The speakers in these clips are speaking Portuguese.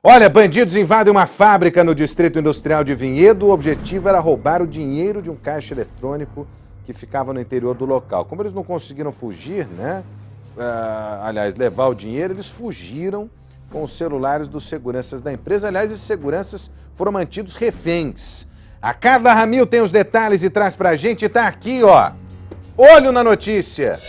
Olha, bandidos invadem uma fábrica no Distrito Industrial de Vinhedo. O objetivo era roubar o dinheiro de um caixa eletrônico que ficava no interior do local. Como eles não conseguiram fugir, né? Aliás, levar o dinheiro, eles fugiram com os celulares dos seguranças da empresa. Aliás, esses seguranças foram mantidos reféns. A Carla Ramil tem os detalhes e traz pra gente. Tá aqui, ó. Olho na notícia.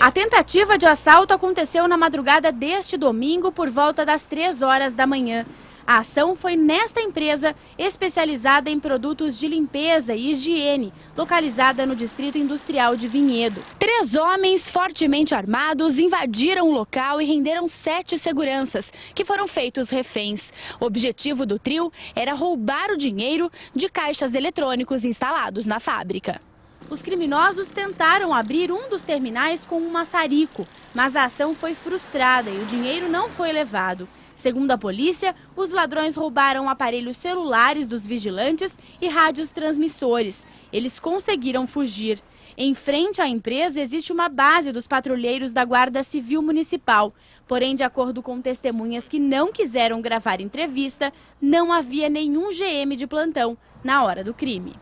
A tentativa de assalto aconteceu na madrugada deste domingo por volta das 3 horas da manhã. A ação foi nesta empresa especializada em produtos de limpeza e higiene, localizada no Distrito Industrial de Vinhedo. 3 homens fortemente armados invadiram o local e renderam 7 seguranças, que foram feitos reféns. O objetivo do trio era roubar o dinheiro de caixas eletrônicos instalados na fábrica. Os criminosos tentaram abrir um dos terminais com um maçarico, mas a ação foi frustrada e o dinheiro não foi levado. Segundo a polícia, os ladrões roubaram aparelhos celulares dos vigilantes e rádios transmissores. Eles conseguiram fugir. Em frente à empresa existe uma base dos patrulheiros da Guarda Civil Municipal. Porém, de acordo com testemunhas que não quiseram gravar entrevista, não havia nenhum GM de plantão na hora do crime.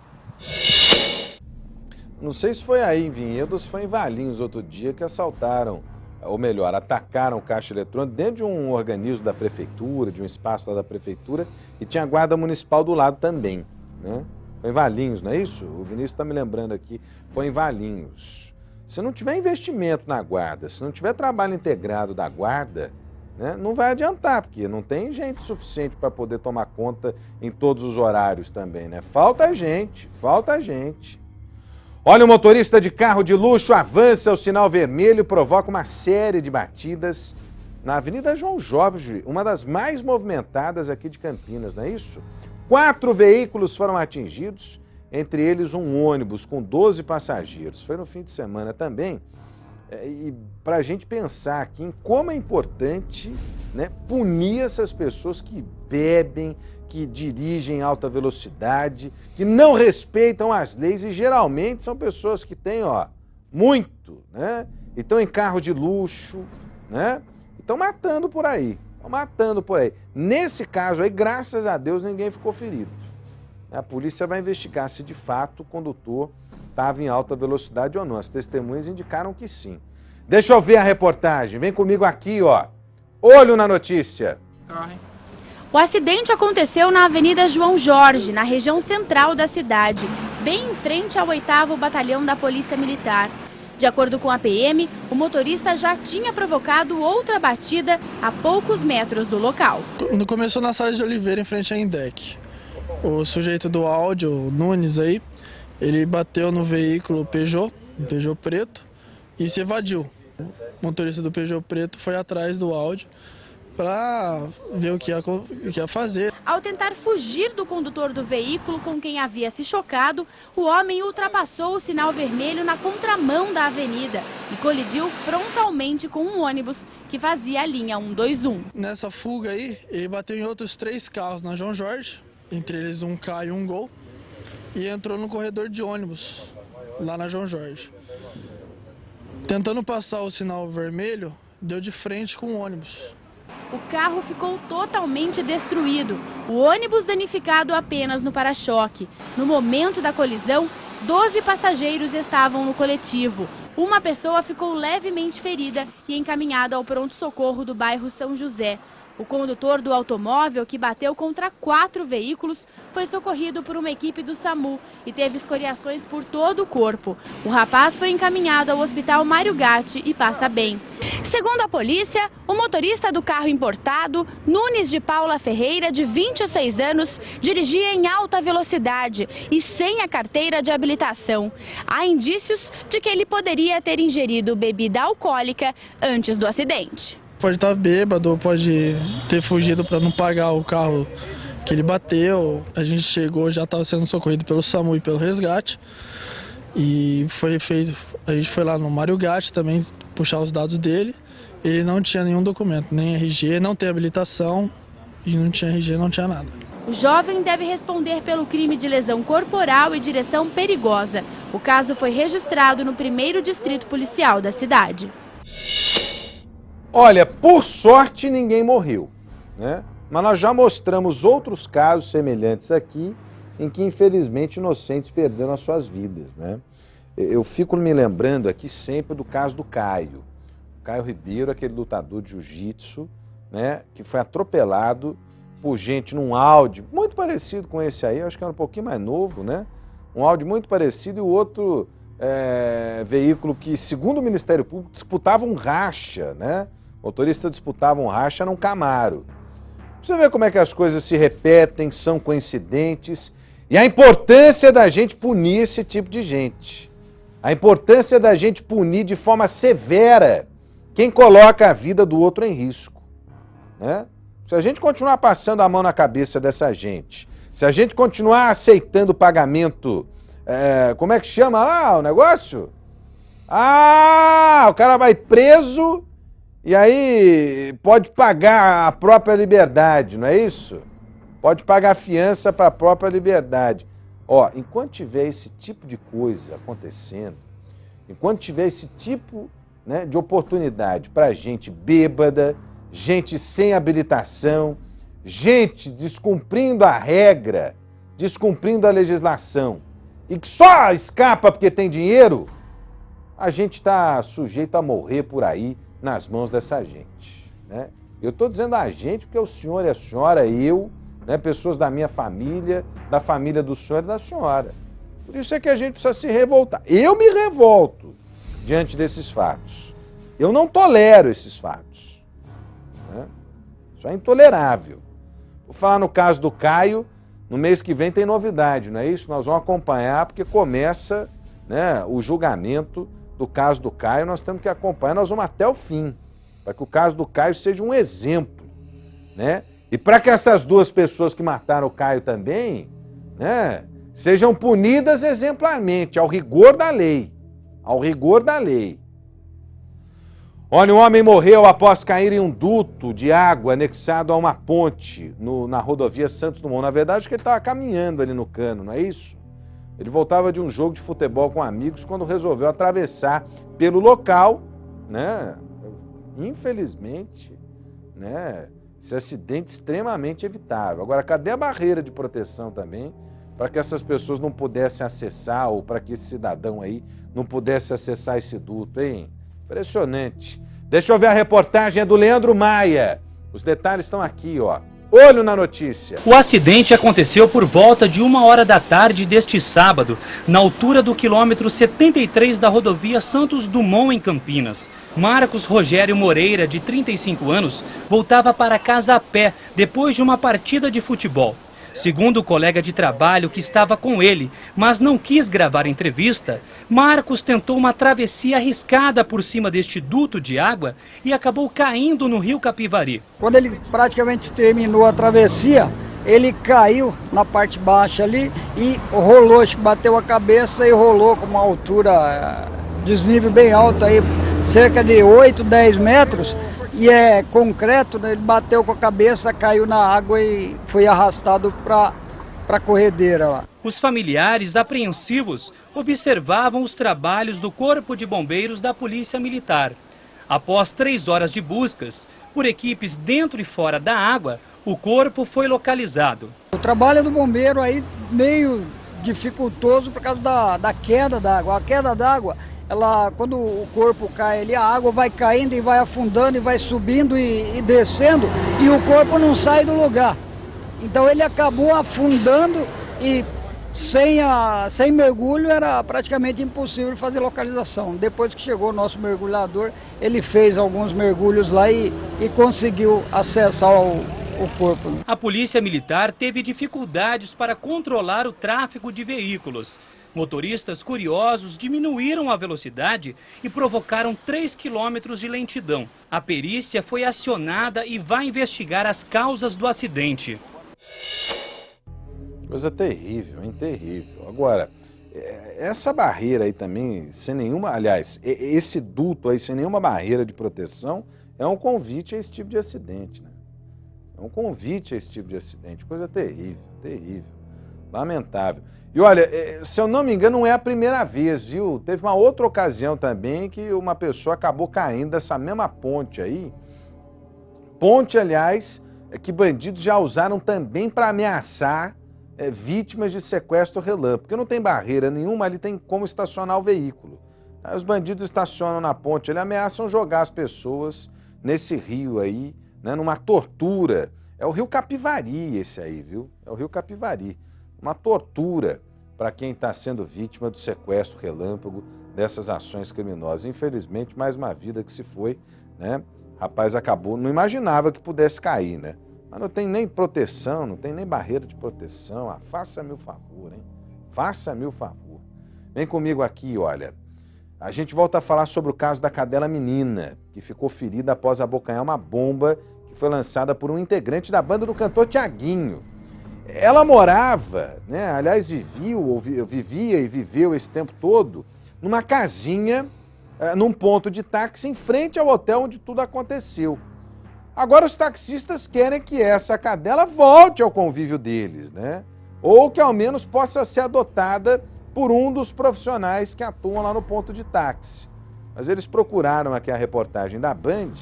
Não sei se foi aí em Vinhedo ou se foi em Valinhos outro dia que assaltaram, ou melhor, atacaram o caixa eletrônico dentro de um organismo da prefeitura, de um espaço lá da prefeitura, e tinha a guarda municipal do lado também, né? Foi em Valinhos, não é isso? O Vinícius está me lembrando aqui, foi em Valinhos. Se não tiver investimento na guarda, se não tiver trabalho integrado da guarda, né, não vai adiantar, porque não tem gente suficiente para poder tomar conta em todos os horários também, né? Falta gente, falta gente. Olha, o motorista de carro de luxo avança o sinal vermelho e provoca uma série de batidas na Avenida João Jorge, uma das mais movimentadas aqui de Campinas, não é isso? 4 veículos foram atingidos, entre eles um ônibus com 12 passageiros. Foi no fim de semana também. E para a gente pensar aqui em como é importante, né, punir essas pessoas que bebem, que dirigem em alta velocidade, que não respeitam as leis e geralmente são pessoas que têm, ó, muito, né? E estão em carro de luxo, né? E estão matando por aí, Nesse caso aí, graças a Deus, ninguém ficou ferido. A polícia vai investigar se de fato o condutor estava em alta velocidade ou não. As testemunhas indicaram que sim. Deixa eu ver a reportagem. Vem comigo aqui, ó. Olho na notícia. O acidente aconteceu na Avenida João Jorge, na região central da cidade, bem em frente ao 8º Batalhão da Polícia Militar. De acordo com a PM, o motorista já tinha provocado outra batida a poucos metros do local. Quando começou na Salles de Oliveira, em frente à Indec, o sujeito do áudio, o Nunes aí, ele bateu no veículo Peugeot, um Peugeot preto, e se evadiu. O motorista do Peugeot preto foi atrás do áudio para ver o que ia fazer. Ao tentar fugir do condutor do veículo com quem havia se chocado, o homem ultrapassou o sinal vermelho na contramão da avenida e colidiu frontalmente com um ônibus que fazia a linha 121. Nessa fuga aí, ele bateu em outros 3 carros na João Jorge, entre eles um K e um Gol, e entrou no corredor de ônibus, lá na João Jorge. Tentando passar o sinal vermelho, deu de frente com o ônibus. O carro ficou totalmente destruído, o ônibus danificado apenas no para-choque. No momento da colisão, 12 passageiros estavam no coletivo. Uma pessoa ficou levemente ferida e encaminhada ao pronto-socorro do bairro São José. O condutor do automóvel, que bateu contra 4 veículos, foi socorrido por uma equipe do SAMU e teve escoriações por todo o corpo. O rapaz foi encaminhado ao Hospital Mário Gatti e passa bem. Segundo a polícia, o motorista do carro importado, Nunes de Paula Ferreira, de 26 anos, dirigia em alta velocidade e sem a carteira de habilitação. Há indícios de que ele poderia ter ingerido bebida alcoólica antes do acidente. Pode estar bêbado, pode ter fugido para não pagar o carro que ele bateu. A gente chegou, já estava sendo socorrido pelo SAMU e pelo resgate. E a gente foi lá no Mário Gatti também puxar os dados dele. Ele não tinha nenhum documento, nem RG, não tem habilitação, e não tinha RG, não tinha nada. O jovem deve responder pelo crime de lesão corporal e direção perigosa. O caso foi registrado no 1º Distrito Policial da cidade. Olha, por sorte ninguém morreu, né? Mas nós já mostramos outros casos semelhantes aqui, em que, infelizmente, inocentes perderam as suas vidas, né? Eu fico me lembrando aqui sempre do caso do Caio. Caio Ribeiro, aquele lutador de jiu-jitsu, né, que foi atropelado por gente num Audi muito parecido com esse aí, acho que era um pouquinho mais novo, né? Um Audi muito parecido e o outro veículo que, segundo o Ministério Público, disputava um racha, né? O motorista disputava um racha, era um Camaro. Você vê como é que as coisas se repetem, são coincidentes, e a importância da gente punir esse tipo de gente. A importância da gente punir de forma severa quem coloca a vida do outro em risco, né? Se a gente continuar passando a mão na cabeça dessa gente, se a gente continuar aceitando pagamento, como é que chama lá o negócio? Ah, o cara vai preso e aí pode pagar a própria liberdade, não é isso? Pode pagar fiança para a própria liberdade. Ó, enquanto tiver esse tipo de coisa acontecendo, enquanto tiver esse tipo, né, de oportunidade para gente bêbada, gente sem habilitação, gente descumprindo a regra, descumprindo a legislação e que só escapa porque tem dinheiro, a gente está sujeito a morrer por aí nas mãos dessa gente, né? Eu estou dizendo a gente porque o senhor e a senhora, eu, né, pessoas da minha família, da família do senhor e da senhora. Por isso é que a gente precisa se revoltar. Eu me revolto diante desses fatos. Eu não tolero esses fatos, né? Isso é intolerável. Vou falar no caso do Caio, no mês que vem tem novidade, não é isso? Nós vamos acompanhar porque começa, né, o julgamento do caso do Caio, nós temos que acompanhar, nós vamos até o fim, para que o caso do Caio seja um exemplo, né? E para que essas duas pessoas que mataram o Caio também, né, sejam punidas exemplarmente, ao rigor da lei. Ao rigor da lei. Olha, um homem morreu após cair em um duto de água anexado a uma ponte na rodovia Santos Dumont. Na verdade, acho que ele estava caminhando ali no cano, não é isso? Ele voltava de um jogo de futebol com amigos quando resolveu atravessar pelo local, né? Infelizmente, né? Esse acidente extremamente evitável. Agora, cadê a barreira de proteção também para que essas pessoas não pudessem acessar, ou para que esse cidadão aí não pudesse acessar esse duto, hein? Impressionante. Deixa eu ver a reportagem, é do Leandro Maia. Os detalhes estão aqui, ó. Olho na notícia. O acidente aconteceu por volta de 1h da tarde deste sábado, na altura do quilômetro 73 da rodovia Santos Dumont, em Campinas. Marcos Rogério Moreira, de 35 anos, voltava para casa a pé depois de uma partida de futebol. Segundo o colega de trabalho que estava com ele, mas não quis gravar a entrevista, Marcos tentou uma travessia arriscada por cima deste duto de água e acabou caindo no rio Capivari. Quando ele praticamente terminou a travessia, ele caiu na parte baixa ali e rolou, acho que bateu a cabeça e rolou com uma altura, desnível bem alto, aí, cerca de 8, 10 metros. E é concreto, né? Ele bateu com a cabeça, caiu na água e foi arrastado para a corredeira lá. Os familiares, apreensivos, observavam os trabalhos do Corpo de Bombeiros da Polícia Militar. Após 3 horas de buscas, por equipes dentro e fora da água, o corpo foi localizado. O trabalho do bombeiro aí meio dificultoso por causa da queda d'água. A queda d'água, quando o corpo cai ali, a água vai caindo e vai afundando e vai subindo e descendo e o corpo não sai do lugar. Então ele acabou afundando e sem mergulho era praticamente impossível fazer localização. Depois que chegou o nosso mergulhador, ele fez alguns mergulhos lá e conseguiu acessar o corpo. A Polícia Militar teve dificuldades para controlar o tráfego de veículos. Motoristas curiosos diminuíram a velocidade e provocaram 3 quilômetros de lentidão. A perícia foi acionada e vai investigar as causas do acidente. Coisa terrível, hein? Terrível. Agora, essa barreira aí também, sem nenhuma... Aliás, esse duto aí sem nenhuma barreira de proteção é um convite a esse tipo de acidente, né? É um convite a esse tipo de acidente. Coisa terrível, terrível. Lamentável. E olha, se eu não me engano, não é a primeira vez, viu? Teve uma outra ocasião também que uma pessoa acabou caindo dessa mesma ponte aí. Ponte, aliás, que bandidos já usaram também para ameaçar vítimas de sequestro relâmpago, porque não tem barreira nenhuma, ali tem como estacionar o veículo. Aí os bandidos estacionam na ponte, eles ameaçam jogar as pessoas nesse rio aí, né, numa tortura. É o rio Capivari esse aí, viu? É o rio Capivari. Uma tortura para quem está sendo vítima do sequestro relâmpago dessas ações criminosas. Infelizmente, mais uma vida que se foi, né? Rapaz acabou, não imaginava que pudesse cair, né? Mas não tem nem proteção, não tem nem barreira de proteção. Ah, faça-me o favor, hein? Faça-me o favor. Vem comigo aqui, olha. A gente volta a falar sobre o caso da cadela menina, que ficou ferida após abocanhar uma bomba que foi lançada por um integrante da banda do cantor Tiaguinho. Ela morava, né? Aliás, vivia e viveu esse tempo todo numa casinha, num ponto de táxi em frente ao hotel onde tudo aconteceu. Agora os taxistas querem que essa cadela volte ao convívio deles, né? Ou que ao menos possa ser adotada por um dos profissionais que atuam lá no ponto de táxi. Mas eles procuraram aqui a reportagem da Band,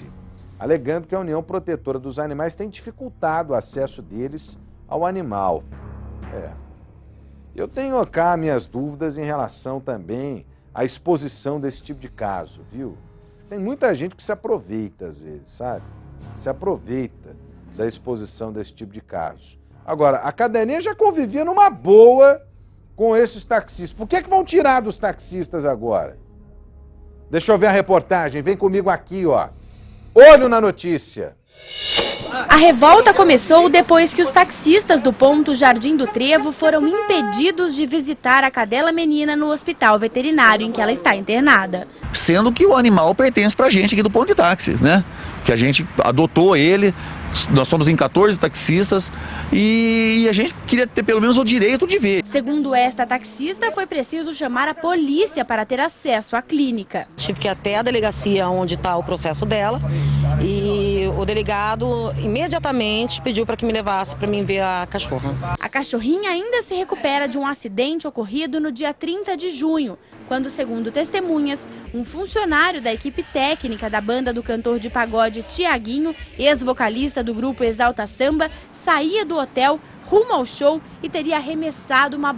alegando que a União Protetora dos Animais tem dificultado o acesso deles ao animal. Eu tenho cá minhas dúvidas em relação também à exposição desse tipo de caso, viu? Tem muita gente que se aproveita às vezes, sabe? Se aproveita da exposição desse tipo de caso. Agora, a cadelinha já convivia numa boa com esses taxistas. Por que vão tirar dos taxistas agora? Deixa eu ver a reportagem, vem comigo aqui, ó. Olho na notícia. A revolta começou depois que os taxistas do ponto Jardim do Trevo foram impedidos de visitar a cadela menina no hospital veterinário em que ela está internada. Sendo que o animal pertence pra gente aqui do ponto de táxi, né? Que a gente adotou ele, nós somos em 14 taxistas e a gente queria ter pelo menos o direito de ver. Segundo esta taxista, foi preciso chamar a polícia para ter acesso à clínica. Tive que ir até a delegacia onde está o processo dela e o delegado imediatamente pediu para que me levasse para mim ver a cachorra. A cachorrinha ainda se recupera de um acidente ocorrido no dia 30 de junho, quando, segundo testemunhas, um funcionário da equipe técnica da banda do cantor de pagode Tiaguinho, ex-vocalista do grupo Exalta Samba, saía do hotel rumo ao show e teria arremessado uma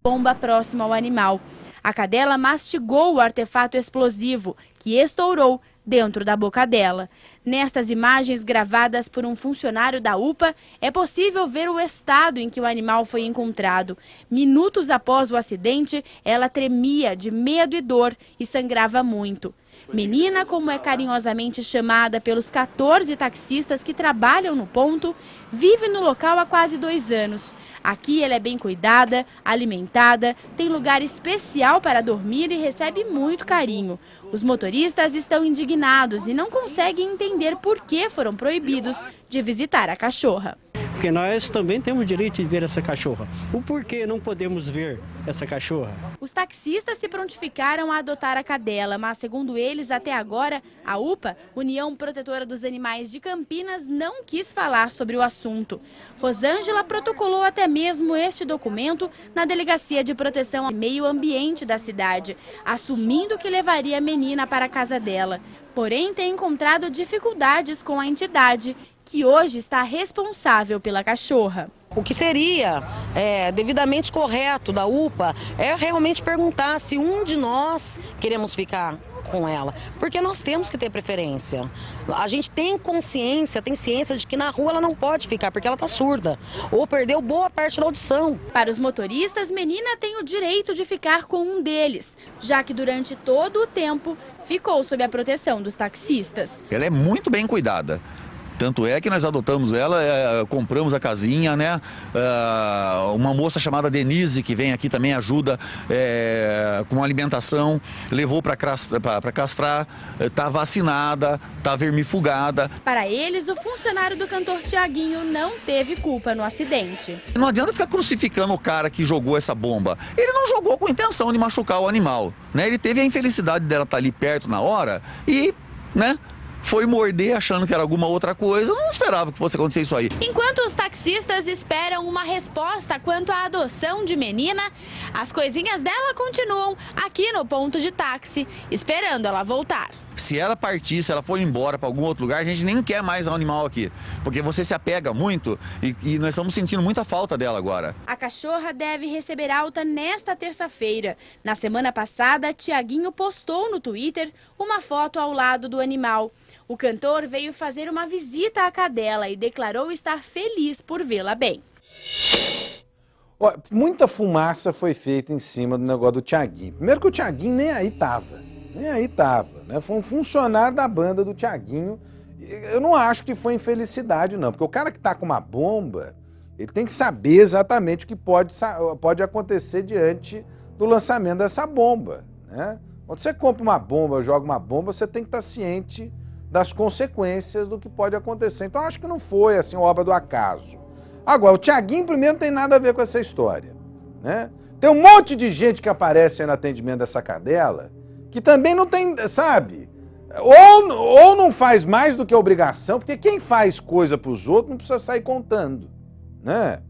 bomba próxima ao animal. A cadela mastigou o artefato explosivo, que estourou dentro da boca dela. Nestas imagens gravadas por um funcionário da UPA, é possível ver o estado em que o animal foi encontrado. Minutos após o acidente, ela tremia de medo e dor e sangrava muito. Menina, como é carinhosamente chamada pelos 14 taxistas que trabalham no ponto, vive no local há quase 2 anos. Aqui ela é bem cuidada, alimentada, tem lugar especial para dormir e recebe muito carinho. Os motoristas estão indignados e não conseguem entender por que foram proibidos de visitar a cachorra. Porque nós também temos o direito de ver essa cachorra. O porquê não podemos ver essa cachorra? Os taxistas se prontificaram a adotar a cadela, mas segundo eles, até agora, a UPA, União Protetora dos Animais de Campinas, não quis falar sobre o assunto. Rosângela protocolou até mesmo este documento na Delegacia de Proteção ao Meio Ambiente da cidade, assumindo que levaria a menina para a casa dela. Porém, tem encontrado dificuldades com a entidade, que hoje está responsável pela cachorra. O que seria devidamente correto da UPA é realmente perguntar se um de nós queremos ficar com ela, porque nós temos que ter preferência. A gente tem consciência, tem ciência de que na rua ela não pode ficar porque ela está surda ou perdeu boa parte da audição. Para os motoristas, menina tem o direito de ficar com um deles, já que durante todo o tempo ficou sob a proteção dos taxistas. Ela é muito bem cuidada. Tanto é que nós adotamos ela, compramos a casinha, né? Uma moça chamada Denise, que vem aqui também ajuda com alimentação, levou para castrar, está vacinada, está vermifugada. Para eles, o funcionário do cantor Tiaguinho não teve culpa no acidente. Não adianta ficar crucificando o cara que jogou essa bomba. Ele não jogou com intenção de machucar o animal, né? Ele teve a infelicidade dela estar ali perto na hora e, né? Foi morder achando que era alguma outra coisa, não esperava que fosse acontecer isso aí. Enquanto os taxistas esperam uma resposta quanto à adoção de menina, as coisinhas dela continuam aqui no ponto de táxi, esperando ela voltar. Se ela partir, se ela for embora para algum outro lugar, a gente nem quer mais o animal aqui, porque você se apega muito e nós estamos sentindo muita falta dela agora. A cachorra deve receber alta nesta terça-feira. Na semana passada, Tiaguinho postou no Twitter uma foto ao lado do animal. O cantor veio fazer uma visita à cadela e declarou estar feliz por vê-la bem. Muita fumaça foi feita em cima do negócio do Tiaguinho. Primeiro que o Tiaguinho nem aí tava, né? Foi um funcionário da banda do Tiaguinho. Eu não acho que foi infelicidade, não, porque o cara que tá com uma bomba, ele tem que saber exatamente o que pode acontecer diante do lançamento dessa bomba, né? Quando você compra uma bomba, joga uma bomba, você tem que estar ciente das consequências do que pode acontecer. Então, acho que não foi, assim, obra do acaso. Agora, o Tiaguinho, primeiro, não tem nada a ver com essa história, né? Tem um monte de gente que aparece aí no atendimento dessa cadela que também não tem, sabe? Ou não faz mais do que obrigação, porque quem faz coisa para os outros não precisa sair contando, né?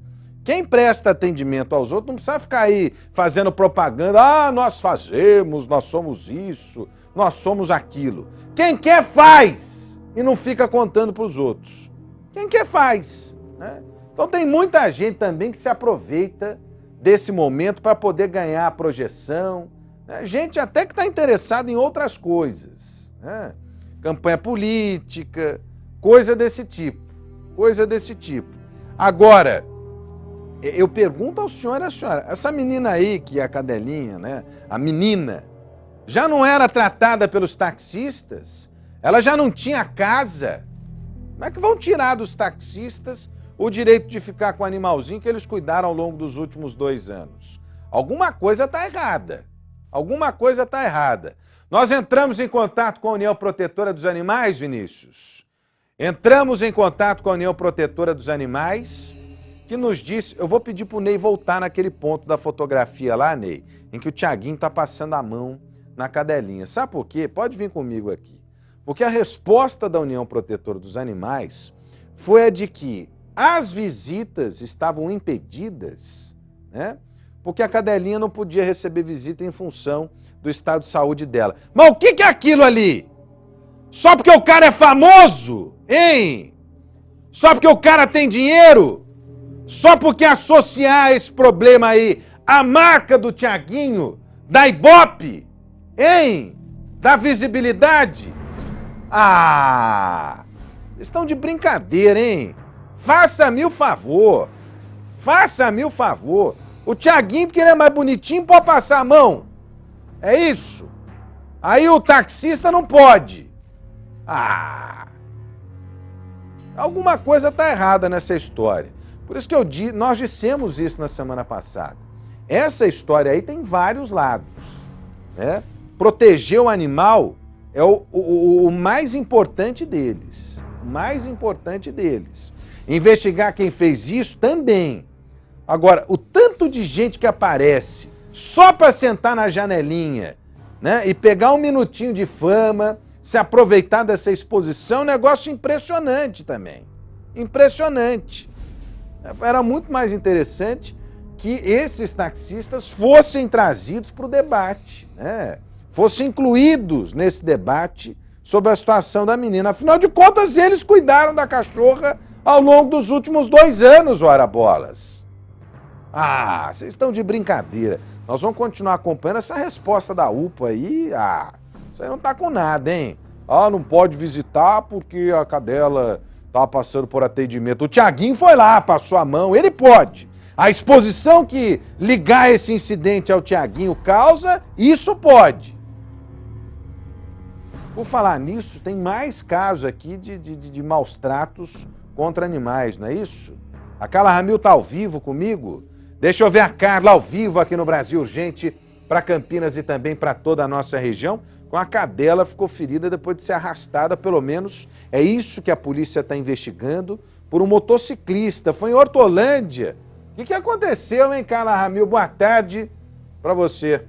Quem presta atendimento aos outros não precisa ficar aí fazendo propaganda. Ah, nós fazemos, nós somos isso, nós somos aquilo. Quem quer faz e não fica contando para os outros. Quem quer faz, né? Então tem muita gente também que se aproveita desse momento para poder ganhar a projeção, né? Gente até que está interessada em outras coisas, né? Campanha política, coisa desse tipo, Agora, eu pergunto ao senhor e à senhora, essa menina aí, que é a cadelinha, né? A menina, já não era tratada pelos taxistas? Ela já não tinha casa? Como é que vão tirar dos taxistas o direito de ficar com o animalzinho que eles cuidaram ao longo dos últimos 2 anos? Alguma coisa está errada. Nós entramos em contato com a União Protetora dos Animais, Vinícius. Entramos em contato com a União Protetora dos Animais, que nos disse... Eu vou pedir para o Ney voltar naquele ponto da fotografia lá, Ney, em que o Tiaguinho está passando a mão na cadelinha. Sabe por quê? Pode vir comigo aqui. Porque a resposta da União Protetora dos Animais foi a de que as visitas estavam impedidas, né? Porque a cadelinha não podia receber visita em função do estado de saúde dela. Mas o que é aquilo ali? Só porque o cara é famoso, hein? Só porque o cara tem dinheiro? Só porque associar esse problema aí à marca do Tiaguinho, da Ibope, hein? Da visibilidade? Ah! Estão de brincadeira, hein? Faça-me o favor. O Tiaguinho, porque ele é mais bonitinho, pode passar a mão. É isso. Aí o taxista não pode. Ah! Alguma coisa está errada nessa história. Por isso que nós dissemos isso na semana passada. Essa história aí tem vários lados, né? Proteger o animal é o mais importante deles. Investigar quem fez isso também. Agora, o tanto de gente que aparece só para sentar na janelinha, né, e pegar um minutinho de fama, se aproveitar dessa exposição, é um negócio impressionante também. Impressionante. Era muito mais interessante que esses taxistas fossem trazidos para o debate, né? Fossem incluídos nesse debate sobre a situação da menina. Afinal de contas, eles cuidaram da cachorra ao longo dos últimos 2 anos, ora bolas. Ah, vocês estão de brincadeira. Nós vamos continuar acompanhando essa resposta da UPA aí. Ah, isso aí não tá com nada, hein? Ah, não pode visitar porque a cadela tá passando por atendimento. O Tiaguinho foi lá, passou a mão, ele pode. A exposição que ligar esse incidente ao Tiaguinho causa, isso pode. Por falar nisso, tem mais casos aqui de maus tratos contra animais, não é isso? A Carla Ramil tá ao vivo comigo. Deixa eu ver a Carla ao vivo aqui no Brasil Urgente, para Campinas e também para toda a nossa região. Com a cadela ficou ferida depois de ser arrastada, pelo menos é isso que a polícia está investigando, por um motociclista. Foi em Hortolândia. O que aconteceu, hein, Carla Ramil? Boa tarde para você.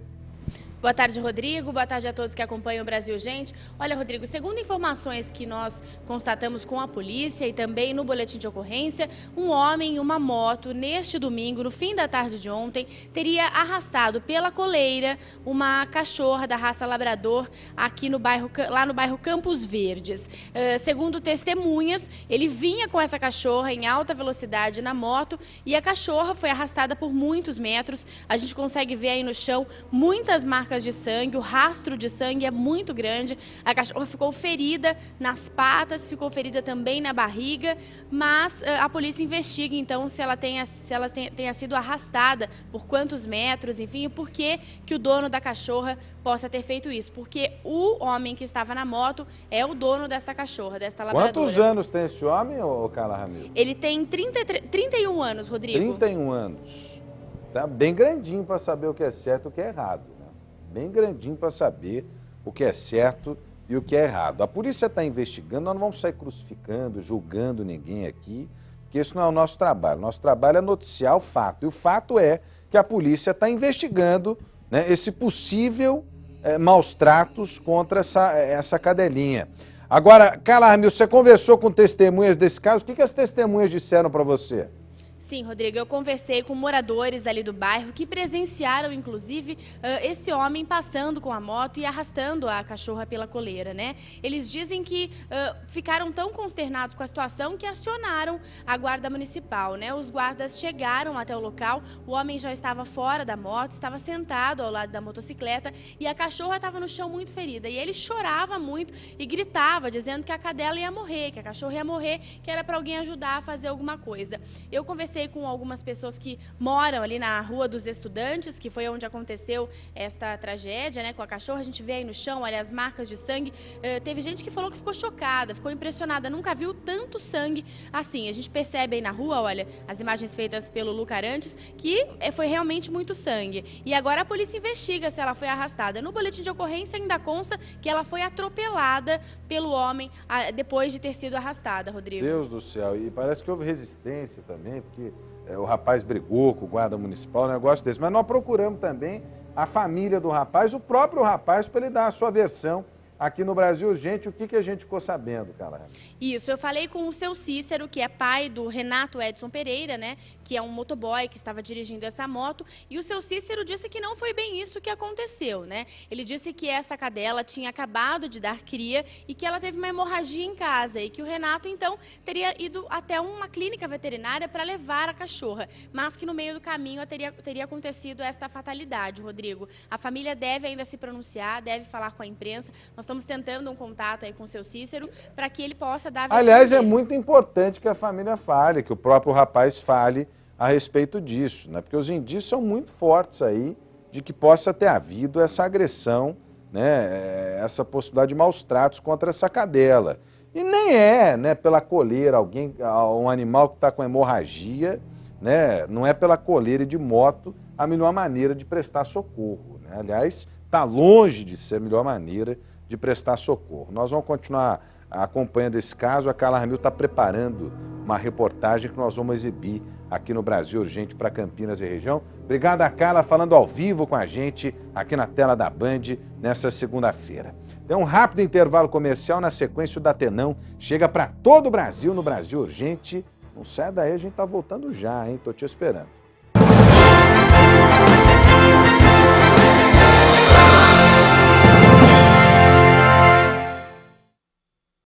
Boa tarde, Rodrigo. Boa tarde a todos que acompanham o Brasil Gente. Olha, Rodrigo, segundo informações que nós constatamos com a polícia e também no boletim de ocorrência, um homem em uma moto, neste domingo, no fim da tarde de ontem, teria arrastado pela coleira uma cachorra da raça labrador aqui no bairro, lá no bairro Campos Verdes. Segundo testemunhas, ele vinha com essa cachorra em alta velocidade na moto e a cachorra foi arrastada por muitos metros. A gente consegue ver aí no chão muitas marcas de sangue, o rastro de sangue é muito grande. A cachorra ficou ferida nas patas, ficou ferida também na barriga, mas a polícia investiga então se ela tenha sido arrastada, por quantos metros, enfim, e por que o dono da cachorra possa ter feito isso, porque o homem que estava na moto é o dono dessa cachorra, desta labradora. Quantos anos tem esse homem, ô Carla Ramiro? Ele tem 31 anos, Rodrigo. 31 anos. Tá bem grandinho para saber o que é certo e o que é errado, né? Bem grandinho para saber o que é certo e o que é errado. A polícia está investigando, nós não vamos sair crucificando, julgando ninguém aqui, porque isso não é o nosso trabalho. Nosso trabalho é noticiar o fato. E o fato é que a polícia está investigando, né, esse possível maus tratos contra essa cadelinha. Agora, Carla Ramiro, você conversou com testemunhas desse caso, o que as testemunhas disseram para você? Sim, Rodrigo, eu conversei com moradores ali do bairro que presenciaram, inclusive, esse homem passando com a moto e arrastando a cachorra pela coleira, né? Eles dizem que ficaram tão consternados com a situação que acionaram a guarda municipal, né? Os guardas chegaram até o local, o homem já estava fora da moto, estava sentado ao lado da motocicleta e a cachorra estava no chão muito ferida. E ele chorava muito e gritava, dizendo que a cadela ia morrer, que a cachorra ia morrer, que era para alguém ajudar a fazer alguma coisa. Eu conversei com algumas pessoas que moram ali na Rua dos Estudantes, que foi onde aconteceu esta tragédia, né, com a cachorra. A gente vê aí no chão, olha, as marcas de sangue. Teve gente que falou que ficou chocada, ficou impressionada, nunca viu tanto sangue assim. A gente percebe aí na rua, olha, as imagens feitas pelo Luca Arantes, que foi realmente muito sangue. E agora a polícia investiga se ela foi arrastada. No boletim de ocorrência ainda consta que ela foi atropelada pelo homem depois de ter sido arrastada, Rodrigo. Deus do céu, e parece que houve resistência também, porque o rapaz brigou com o guarda municipal, um negócio desse. Mas nós procuramos também a família do rapaz, o próprio rapaz, para ele dar a sua versão aqui no Brasil Urgente. O que a gente ficou sabendo, Carla? Isso, eu falei com o seu Cícero, que é pai do Renato Edson Pereira, né, que é um motoboy que estava dirigindo essa moto, e o seu Cícero disse que não foi bem isso que aconteceu, né? Ele disse que essa cadela tinha acabado de dar cria e que ela teve uma hemorragia em casa e que o Renato, então, teria ido até uma clínica veterinária para levar a cachorra, mas que no meio do caminho teria acontecido esta fatalidade, Rodrigo. A família deve ainda se pronunciar, deve falar com a imprensa. Nós estamos tentando um contato aí com o seu Cícero para que ele possa dar a versão Aliás, dele. é muito importante que a família fale, que o próprio rapaz fale a respeito disso, né? Porque os indícios são muito fortes aí de que possa ter havido essa agressão, né? Essa possibilidade de maus tratos contra essa cadela. E nem é, né, pela coleira, um animal que está com hemorragia, né? Não é pela coleira de moto a melhor maneira de prestar socorro, né? Aliás, está longe de ser a melhor maneira de prestar socorro. Nós vamos continuar acompanhando esse caso. A Carla Ramiro está preparando uma reportagem que nós vamos exibir aqui no Brasil Urgente para Campinas e região. Obrigado a Carla, falando ao vivo com a gente aqui na tela da Band nessa segunda-feira. Tem um rápido intervalo comercial, na sequência o Datenão chega para todo o Brasil no Brasil Urgente. Não sai daí, a gente está voltando já, hein? Estou te esperando.